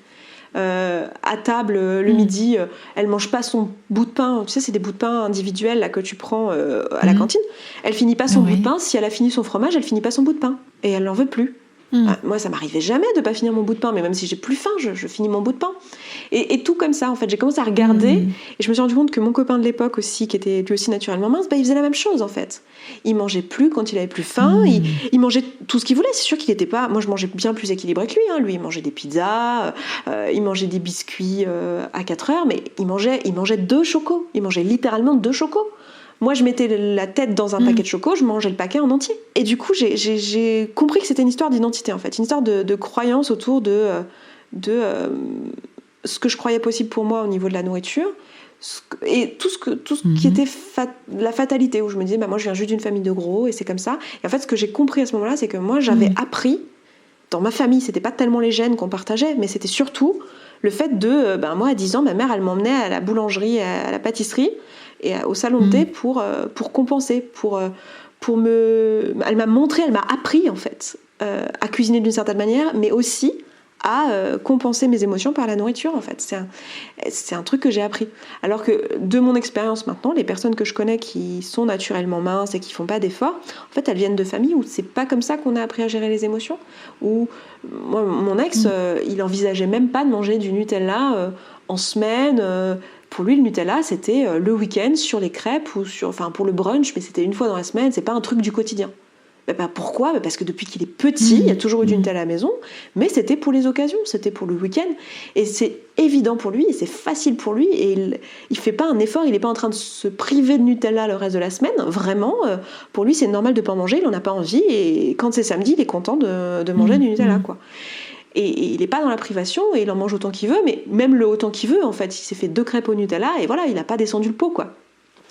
À table, le midi, elle mange pas son bout de pain. Tu sais, c'est des bouts de pain individuels là, que tu prends à la cantine. Elle finit pas son bout de pain. Si elle a fini son fromage, elle finit pas son bout de pain. Et elle n'en veut plus. Moi, ça m'arrivait jamais de pas finir mon bout de pain, mais même si j'ai plus faim, je finis mon bout de pain. Et tout comme ça, en fait, j'ai commencé à regarder, et je me suis rendu compte que mon copain de l'époque aussi, qui était lui aussi naturellement mince, il faisait la même chose, en fait. Il mangeait plus quand il avait plus faim, il mangeait tout ce qu'il voulait. C'est sûr qu'il était pas... Moi, je mangeais bien plus équilibré que lui. Lui, il mangeait des pizzas, il mangeait des biscuits à 4 heures, mais il mangeait 2 chocos. Il mangeait littéralement 2 chocos. Moi, je mettais la tête dans un paquet de choco, je mangeais le paquet en entier. Et du coup, j'ai compris que c'était une histoire d'identité, en fait. Une histoire de croyance autour de ce que je croyais possible pour moi au niveau de la nourriture. Et tout ce qui était la fatalité, où je me disais, moi, je viens juste d'une famille de gros, et c'est comme ça. Et en fait, ce que j'ai compris à ce moment-là, c'est que moi, j'avais appris, dans ma famille, c'était pas tellement les gènes qu'on partageait, mais c'était surtout le fait de... moi, à 10 ans, ma mère, elle m'emmenait à la boulangerie, à la pâtisserie, et au salon de thé pour compenser, elle m'a montré, elle m'a appris en fait à cuisiner d'une certaine manière, mais aussi à compenser mes émotions par la nourriture en fait. C'est un truc que j'ai appris. Alors que de mon expérience maintenant, les personnes que je connais qui sont naturellement minces et qui font pas d'efforts, en fait elles viennent de familles où c'est pas comme ça qu'on a appris à gérer les émotions. Où moi, mon ex, il envisageait même pas de manger du Nutella en semaine. Pour lui, le Nutella, c'était le week-end sur les crêpes ou pour le brunch, mais c'était une fois dans la semaine, c'est pas un truc du quotidien. Pourquoi ? Parce que depuis qu'il est petit, il y a toujours eu du Nutella à la maison, mais c'était pour les occasions, c'était pour le week-end. Et c'est évident pour lui, et c'est facile pour lui, et il fait pas un effort, il n'est pas en train de se priver de Nutella le reste de la semaine. Vraiment, pour lui, c'est normal de pas en manger, il en a pas envie, et quand c'est samedi, il est content de manger du Nutella, quoi. Et il n'est pas dans la privation, et il en mange autant qu'il veut, mais même le autant qu'il veut, en fait, il s'est fait 2 crêpes au Nutella, et voilà, il n'a pas descendu le pot, quoi.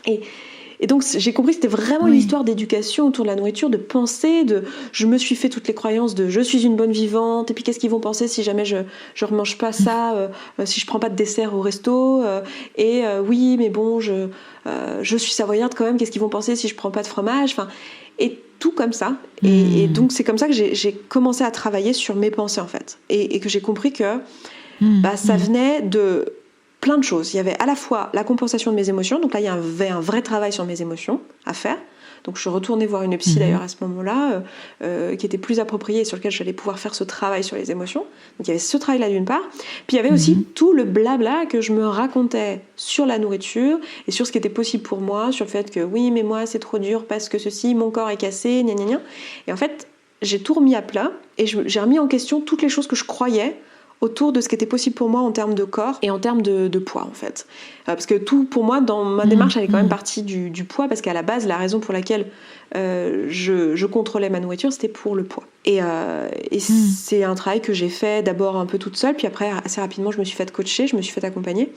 Et donc j'ai compris que c'était vraiment une histoire d'éducation autour de la nourriture, de pensée, je me suis fait toutes les croyances de je suis une bonne vivante, et puis qu'est-ce qu'ils vont penser si jamais je remange pas ça, si je prends pas de dessert au resto, oui mais bon je suis savoyarde quand même, qu'est-ce qu'ils vont penser si je prends pas de fromage, et tout comme ça. Et donc c'est comme ça que j'ai commencé à travailler sur mes pensées en fait, et que j'ai compris que ça venait de plein de choses. Il y avait à la fois la compensation de mes émotions, donc là il y avait un vrai travail sur mes émotions à faire. Donc je suis retournée voir une psy d'ailleurs à ce moment-là, qui était plus appropriée et sur lequel j'allais pouvoir faire ce travail sur les émotions. Donc il y avait ce travail-là d'une part, puis il y avait aussi tout le blabla que je me racontais sur la nourriture et sur ce qui était possible pour moi, sur le fait que oui mais moi c'est trop dur parce que ceci, mon corps est cassé, gna gna gna. Et en fait j'ai tout remis à plat et j'ai remis en question toutes les choses que je croyais autour de ce qui était possible pour moi en termes de corps et en termes de poids en fait. Parce que tout pour moi dans ma démarche elle est quand même partie du poids, parce qu'à la base la raison pour laquelle je contrôlais ma nourriture c'était pour le poids. Et c'est un travail que j'ai fait d'abord un peu toute seule, puis après assez rapidement je me suis fait coacher, je me suis fait accompagner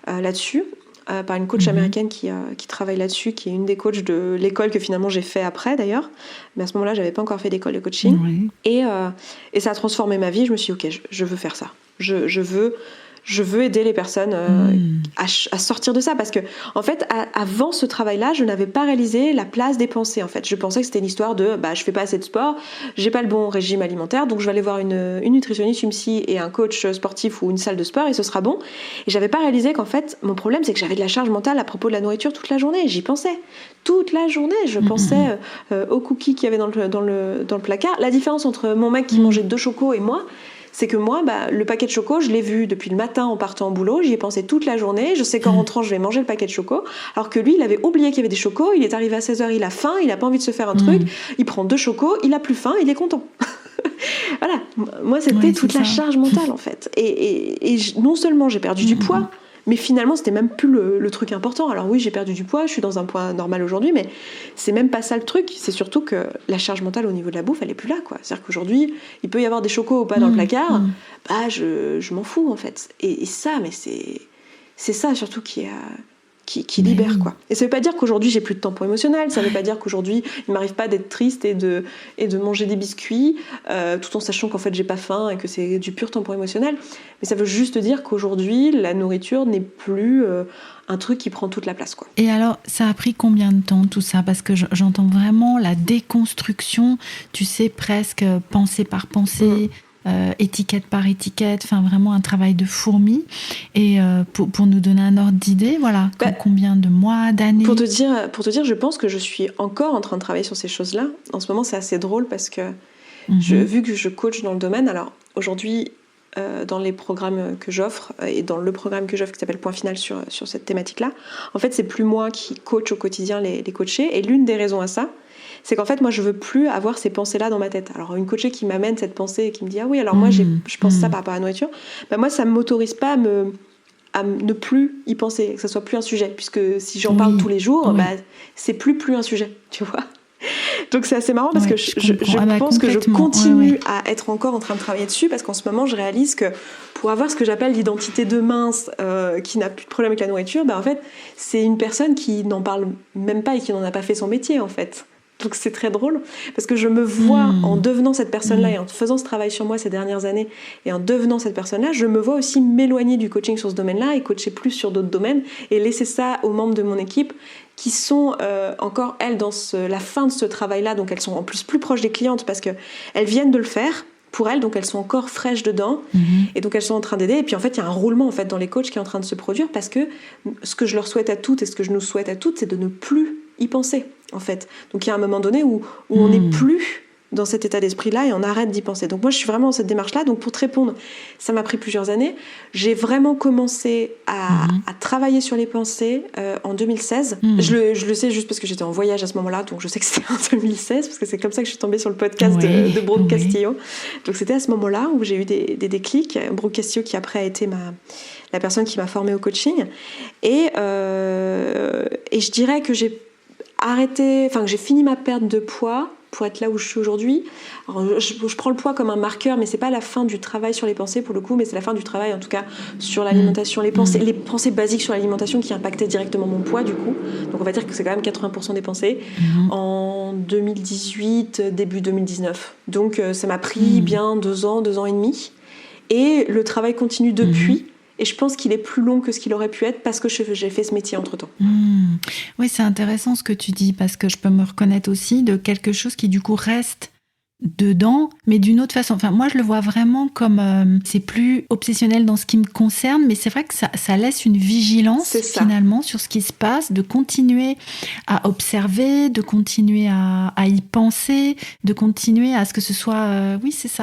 là-dessus. Par une coach américaine qui travaille là-dessus, qui est une des coachs de l'école que finalement j'ai fait après d'ailleurs, mais à ce moment-là j'avais pas encore fait d'école de coaching, et ça a transformé ma vie. Je me suis dit ok, je veux faire ça, je veux aider les personnes à sortir de ça, parce que en fait avant ce travail-là je n'avais pas réalisé la place des pensées. En fait je pensais que c'était une histoire de je fais pas assez de sport, j'ai pas le bon régime alimentaire, donc je vais aller voir une nutritionniste, une psy et un coach sportif ou une salle de sport et ce sera bon. Et j'avais pas réalisé qu'en fait mon problème c'est que j'avais de la charge mentale à propos de la nourriture toute la journée. J'y pensais toute la journée, je pensais aux cookies qu'il y avait dans le placard. La différence entre mon mec qui mangeait 2 chocos et moi, c'est que moi, le paquet de choco, je l'ai vu depuis le matin en partant au boulot, j'y ai pensé toute la journée, je sais qu'en rentrant, je vais manger le paquet de choco, alors que lui, il avait oublié qu'il y avait des chocos, il est arrivé à 16h, il a faim, il a pas envie de se faire un truc, il prend 2 chocos, il a plus faim, il est content. Voilà, moi, c'était toute la charge mentale, en fait. Et non seulement j'ai perdu du poids, mais finalement, c'était même plus le truc important. Alors oui, j'ai perdu du poids, je suis dans un poids normal aujourd'hui, mais c'est même pas ça le truc. C'est surtout que la charge mentale au niveau de la bouffe, elle est plus là, quoi. C'est-à-dire qu'aujourd'hui, il peut y avoir des chocos ou pas dans le placard, je m'en fous, en fait. Et ça, mais c'est ça surtout qui libère, quoi. Et ça veut pas dire qu'aujourd'hui j'ai plus de temps émotionnel, ça veut pas dire qu'aujourd'hui il m'arrive pas d'être triste et de manger des biscuits tout en sachant qu'en fait j'ai pas faim et que c'est du pur temps émotionnel, mais ça veut juste dire qu'aujourd'hui la nourriture n'est plus un truc qui prend toute la place, quoi. Et alors ça a pris combien de temps tout ça? Parce que j'entends vraiment la déconstruction, tu sais, presque pensée par pensée, étiquette par étiquette, enfin vraiment un travail de fourmi. Et pour nous donner un ordre d'idée, voilà, combien de mois, d'années? Pour te dire, je pense que je suis encore en train de travailler sur ces choses-là. En ce moment, c'est assez drôle parce que Vu que je coach dans le domaine, alors aujourd'hui, dans les programmes que j'offre, et dans le programme que j'offre qui s'appelle Point Final sur cette thématique-là, en fait, c'est plus moi qui coach au quotidien les coachés. Et l'une des raisons à ça, c'est qu'en fait, moi, je veux plus avoir ces pensées-là dans ma tête. Alors, une coachée qui m'amène cette pensée et qui me dit « Ah oui, alors moi, je pense ça par rapport à la nourriture », moi, ça ne m'autorise pas à ne plus y penser, que ça soit plus un sujet. Puisque si j'en parle tous les jours, c'est plus un sujet, tu vois. Donc c'est assez marrant parce que je pense que je continue à être encore en train de travailler dessus, parce qu'en ce moment je réalise que pour avoir ce que j'appelle l'identité de mince, qui n'a plus de problème avec la nourriture, en fait c'est une personne qui n'en parle même pas et qui n'en a pas fait son métier en fait. Donc c'est très drôle parce que je me vois en devenant cette personne-là et en faisant ce travail sur moi ces dernières années et en devenant cette personne-là, je me vois aussi m'éloigner du coaching sur ce domaine-là et coacher plus sur d'autres domaines et laisser ça aux membres de mon équipe qui sont encore, elles, dans la fin de ce travail-là. Donc elles sont en plus proches des clientes parce qu'elles viennent de le faire pour elles, donc elles sont encore fraîches dedans et donc elles sont en train d'aider. Et puis en fait, il y a un roulement en fait, dans les coachs qui est en train de se produire parce que ce que je leur souhaite à toutes et ce que je nous souhaite à toutes, c'est de ne plus y penser en fait. Donc il y a un moment donné où on n'est plus dans cet état d'esprit-là et on arrête d'y penser. Donc moi, je suis vraiment dans cette démarche-là. Donc pour te répondre, ça m'a pris plusieurs années. J'ai vraiment commencé à travailler sur les pensées en 2016. Je le sais juste parce que j'étais en voyage à ce moment-là, donc je sais que c'était en 2016, parce que c'est comme ça que je suis tombée sur le podcast de Brooke Castillo. Donc c'était à ce moment-là où j'ai eu des déclics. Brooke Castillo qui après a été la personne qui m'a formée au coaching. Et je dirais que j'ai fini ma perte de poids pour être là où je suis aujourd'hui. Alors, je prends le poids comme un marqueur, mais c'est pas la fin du travail sur les pensées pour le coup, mais c'est la fin du travail en tout cas sur l'alimentation, les pensées basiques sur l'alimentation qui impactaient directement mon poids du coup. Donc on va dire que c'est quand même 80% des pensées en 2018, début 2019. Donc ça m'a pris bien 2 ans et demi. Et le travail continue depuis. Et je pense qu'il est plus long que ce qu'il aurait pu être parce que j'ai fait ce métier entre-temps. Oui, c'est intéressant ce que tu dis parce que je peux me reconnaître aussi de quelque chose qui du coup reste dedans, mais d'une autre façon. Enfin, moi, je le vois vraiment comme c'est plus obsessionnel dans ce qui me concerne, mais c'est vrai que ça laisse une vigilance finalement sur ce qui se passe, de continuer à observer, de continuer à y penser, de continuer à ce que ce soit,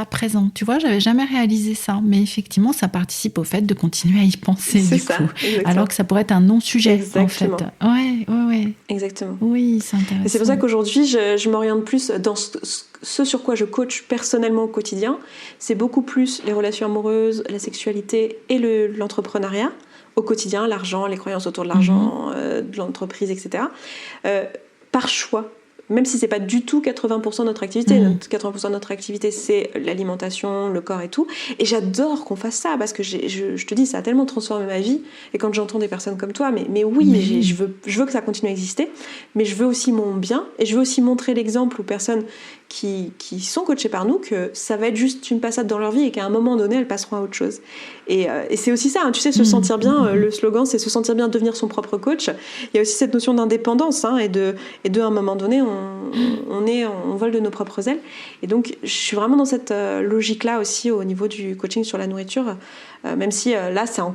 présent. Tu vois, j'avais jamais réalisé ça, mais effectivement, ça participe au fait de continuer à y penser coup. Alors que ça pourrait être un non-sujet en fait. Ouais. Exactement. Oui, c'est intéressant. Et c'est pour ça qu'aujourd'hui, je m'oriente plus dans ce sur quoi je coach personnellement au quotidien, c'est beaucoup plus les relations amoureuses, la sexualité et l'entrepreneuriat au quotidien, l'argent, les croyances autour de l'argent, de l'entreprise, etc. Par choix. Même si c'est pas du tout 80% de notre activité. 80% de notre activité, c'est l'alimentation, le corps et tout. Et j'adore qu'on fasse ça parce que je te dis, ça a tellement transformé ma vie. Et quand j'entends des personnes comme toi, mais oui, je veux que ça continue à exister. Mais je veux aussi mon bien. Et je veux aussi montrer l'exemple aux personnes qui sont coachées par nous que ça va être juste une passade dans leur vie et qu'à un moment donné, elles passeront à autre chose. Et c'est aussi ça, hein, tu sais, se sentir bien. Le slogan, c'est se sentir bien, devenir son propre coach. Il y a aussi cette notion d'indépendance et de à un moment donné, on vole de nos propres ailes. Et donc, je suis vraiment dans cette logique-là aussi au niveau du coaching sur la nourriture, même si là, ça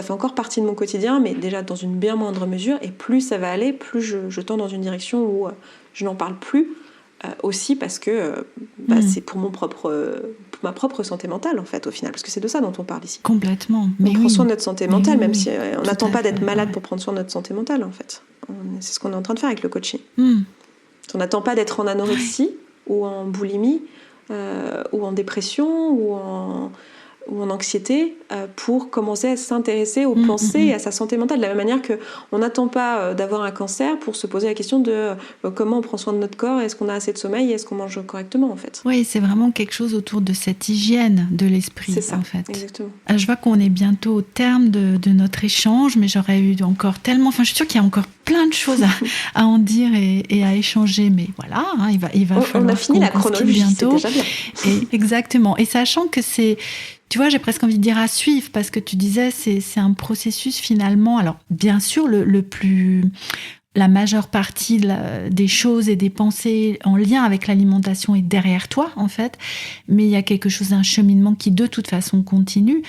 fait encore partie de mon quotidien, mais déjà dans une bien moindre mesure. Et plus ça va aller, plus je tends dans une direction où je n'en parle plus. Aussi parce que c'est pour ma propre santé mentale en fait au final, parce que c'est de ça dont on parle ici. Complètement. On prend soin de notre santé mentale, même si on n'attend pas d'être malade pour prendre soin de notre santé mentale en fait. C'est ce qu'on est en train de faire avec le coaching. On n'attend pas d'être en anorexie ou en boulimie ou en dépression ou en anxiété pour commencer à s'intéresser aux pensées et à sa santé mentale. De la même manière qu'on n'attend pas d'avoir un cancer pour se poser la question de comment on prend soin de notre corps, est-ce qu'on a assez de sommeil, est-ce qu'on mange correctement en fait. Oui, c'est vraiment quelque chose autour de cette hygiène de l'esprit. C'est ça, en fait. Exactement. Je vois qu'on est bientôt au terme de notre échange, mais j'aurais eu encore tellement... Enfin, je suis sûre qu'il y a encore plein de choses à en dire et à échanger, mais voilà, hein, il va falloir on a fini la chronologie bientôt. C'est déjà bien. Exactement. Et sachant que c'est... Tu vois, j'ai presque envie de dire à suivre, parce que tu disais, c'est un processus finalement. Alors, bien sûr, la majeure partie des choses et des pensées en lien avec l'alimentation est derrière toi, en fait. Mais il y a quelque chose d'un cheminement qui, de toute façon, continue.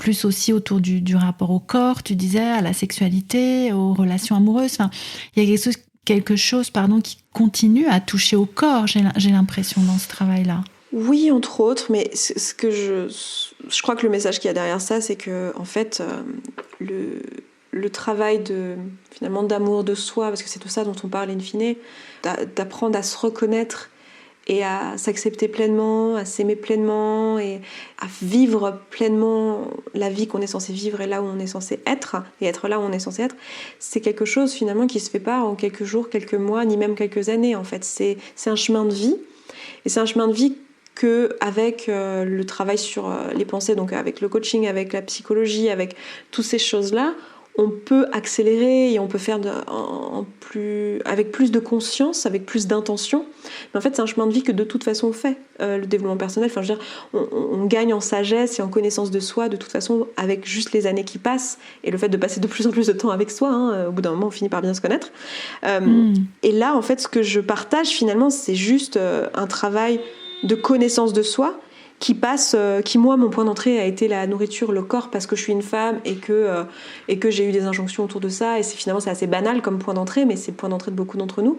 Plus aussi autour du rapport au corps, tu disais, à la sexualité, aux relations amoureuses. Enfin, il y a quelque chose qui continue à toucher au corps, j'ai l'impression, dans ce travail-là. Oui, entre autres, mais ce que je crois que le message qu'il y a derrière ça, c'est que en fait, le travail finalement d'amour de soi, parce que c'est de ça dont on parle in fine, d'apprendre à se reconnaître et à s'accepter pleinement, à s'aimer pleinement et à vivre pleinement la vie qu'on est censé vivre et là où on est censé être, et être là où on est censé être, c'est quelque chose finalement qui se fait pas en quelques jours, quelques mois, ni même quelques années en fait. C'est un chemin de vie, et c'est un chemin de vie qu'avec le travail sur les pensées, donc avec le coaching, avec la psychologie, avec toutes ces choses-là, on peut accélérer et on peut faire avec plus de conscience, avec plus d'intention. Mais en fait, c'est un chemin de vie que de toute façon on fait, le développement personnel. Enfin, je veux dire, on gagne en sagesse et en connaissance de soi de toute façon avec juste les années qui passent et le fait de passer de plus en plus de temps avec soi. Au bout d'un moment, on finit par bien se connaître. Et là, en fait, ce que je partage finalement, c'est juste un travail de connaissance de soi qui moi mon point d'entrée a été la nourriture, le corps, parce que je suis une femme et que j'ai eu des injonctions autour de ça, et c'est assez banal comme point d'entrée, mais c'est le point d'entrée de beaucoup d'entre nous.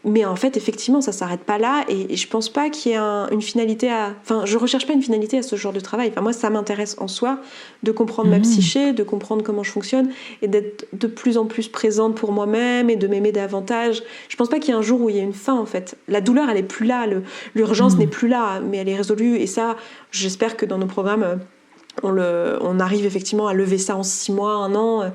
Mais en fait, effectivement, ça s'arrête pas là, et je pense pas qu'il y ait une finalité je recherche pas une finalité à ce genre de travail. Moi, ça m'intéresse en soi de comprendre ma psyché, de comprendre comment je fonctionne, et d'être de plus en plus présente pour moi-même et de m'aimer davantage. Je pense pas qu'il y ait un jour où il y ait une fin, en fait. La douleur, elle est plus là, l'urgence n'est plus là, mais elle est résolue, et ça, j'espère que dans nos programmes, on arrive effectivement à lever ça en 6 mois, 1 an.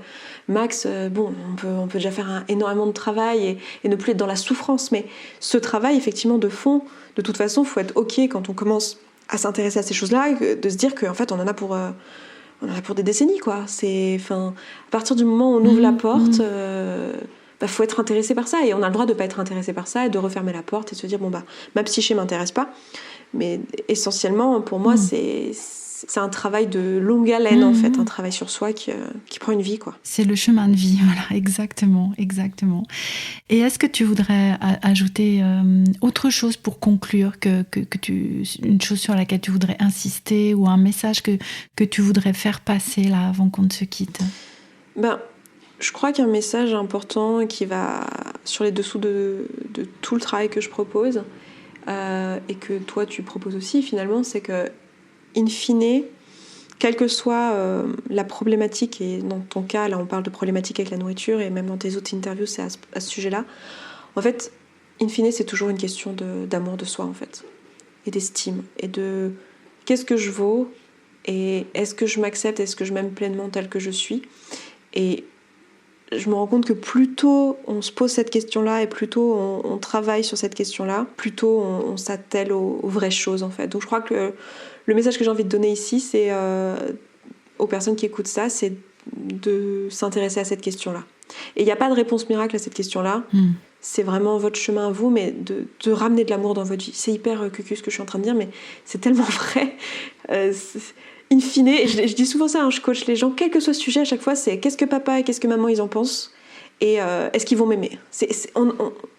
Max, on peut déjà faire énormément de travail et ne plus être dans la souffrance. Mais ce travail, effectivement, de fond, de toute façon, il faut être OK quand on commence à s'intéresser à ces choses-là, de se dire qu'en fait, on en a pour des décennies, quoi. À partir du moment où on ouvre la porte, faut être intéressé par ça. Et on a le droit de ne pas être intéressé par ça et de refermer la porte et de se dire, ma psyché ne m'intéresse pas. Mais essentiellement, pour moi, c'est un travail de longue haleine, en fait, un travail sur soi qui prend une vie, quoi. C'est le chemin de vie, voilà, exactement. Et est-ce que tu voudrais ajouter autre chose pour conclure, une chose sur laquelle tu voudrais insister, ou un message que tu voudrais faire passer là avant qu'on ne se quitte? Je crois qu'un message important qui va sur les dessous de tout le travail que je propose, et que toi tu proposes aussi finalement, c'est que in fine, quelle que soit la problématique, et dans ton cas, là on parle de problématique avec la nourriture, et même dans tes autres interviews, c'est à ce sujet-là. En fait, in fine, c'est toujours une question d'amour de soi, en fait, et d'estime, et de qu'est-ce que je vaux, et est-ce que je m'accepte, est-ce que je m'aime pleinement telle que je suis. Et je me rends compte que plus tôt on se pose cette question-là, et plus tôt on travaille sur cette question-là, plus tôt on s'attelle aux vraies choses, en fait. Donc je crois que le message que j'ai envie de donner ici, c'est aux personnes qui écoutent ça, c'est de s'intéresser à cette question-là. Et il n'y a pas de réponse miracle à cette question-là. C'est vraiment votre chemin à vous, mais de ramener de l'amour dans votre vie. C'est hyper cucu ce que je suis en train de dire, mais c'est tellement vrai. In fine, et je dis souvent ça, je coach les gens, quel que soit le sujet, à chaque fois, c'est qu'est-ce que papa et qu'est-ce que maman ils en pensent, et est-ce qu'ils vont m'aimer.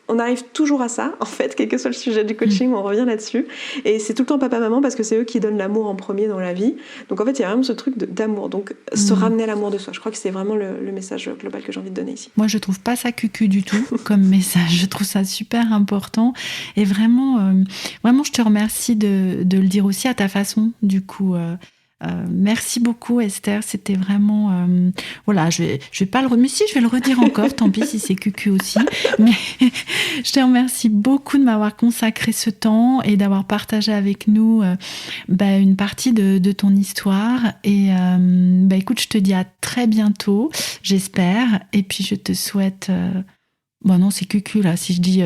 On arrive toujours à ça, en fait, quel que soit le sujet du coaching, on revient là-dessus. Et c'est tout le temps papa-maman, parce que c'est eux qui donnent l'amour en premier dans la vie. Donc en fait, il y a vraiment ce truc d'amour. Donc se ramener à l'amour de soi. Je crois que c'est vraiment le message global que j'ai envie de donner ici. Moi, je trouve pas ça cucu du tout comme message. Je trouve ça super important. Et vraiment, je te remercie de le dire aussi à ta façon, du coup. Merci beaucoup, Esther, c'était vraiment je vais pas mais si, je vais le redire encore, tant pis si c'est cucu aussi, mais je te remercie beaucoup de m'avoir consacré ce temps et d'avoir partagé avec nous une partie de ton histoire, et écoute, je te dis à très bientôt, j'espère, et puis je te souhaite non, c'est cucu là si je dis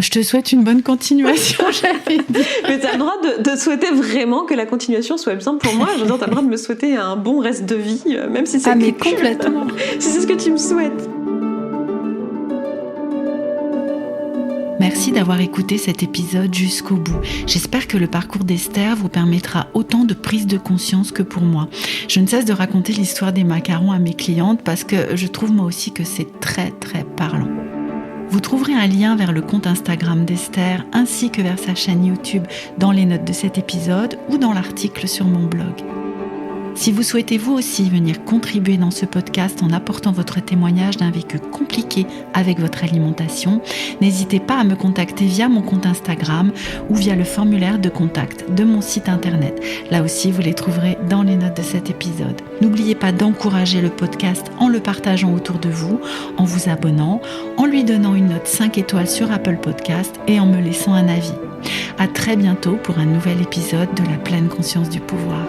je te souhaite une bonne continuation, j'avais dit. Mais t'as le droit de souhaiter vraiment que la continuation soit simple pour moi. Je veux dire, t'as le droit de me souhaiter un bon reste de vie, même si c'est mais complètement. Si c'est ce que tu me souhaites. Merci d'avoir écouté cet épisode jusqu'au bout. J'espère que le parcours d'Esther vous permettra autant de prise de conscience que pour moi. Je ne cesse de raconter l'histoire des macarons à mes clientes parce que je trouve moi aussi que c'est très très parlant. Vous trouverez un lien vers le compte Instagram d'Esther ainsi que vers sa chaîne YouTube dans les notes de cet épisode ou dans l'article sur mon blog. Si vous souhaitez vous aussi venir contribuer dans ce podcast en apportant votre témoignage d'un vécu compliqué avec votre alimentation, n'hésitez pas à me contacter via mon compte Instagram ou via le formulaire de contact de mon site internet. Là aussi, vous les trouverez dans les notes de cet épisode. N'oubliez pas d'encourager le podcast en le partageant autour de vous, en vous abonnant, en lui donnant une note 5 étoiles sur Apple Podcast et en me laissant un avis. À très bientôt pour un nouvel épisode de La pleine conscience du pouvoir.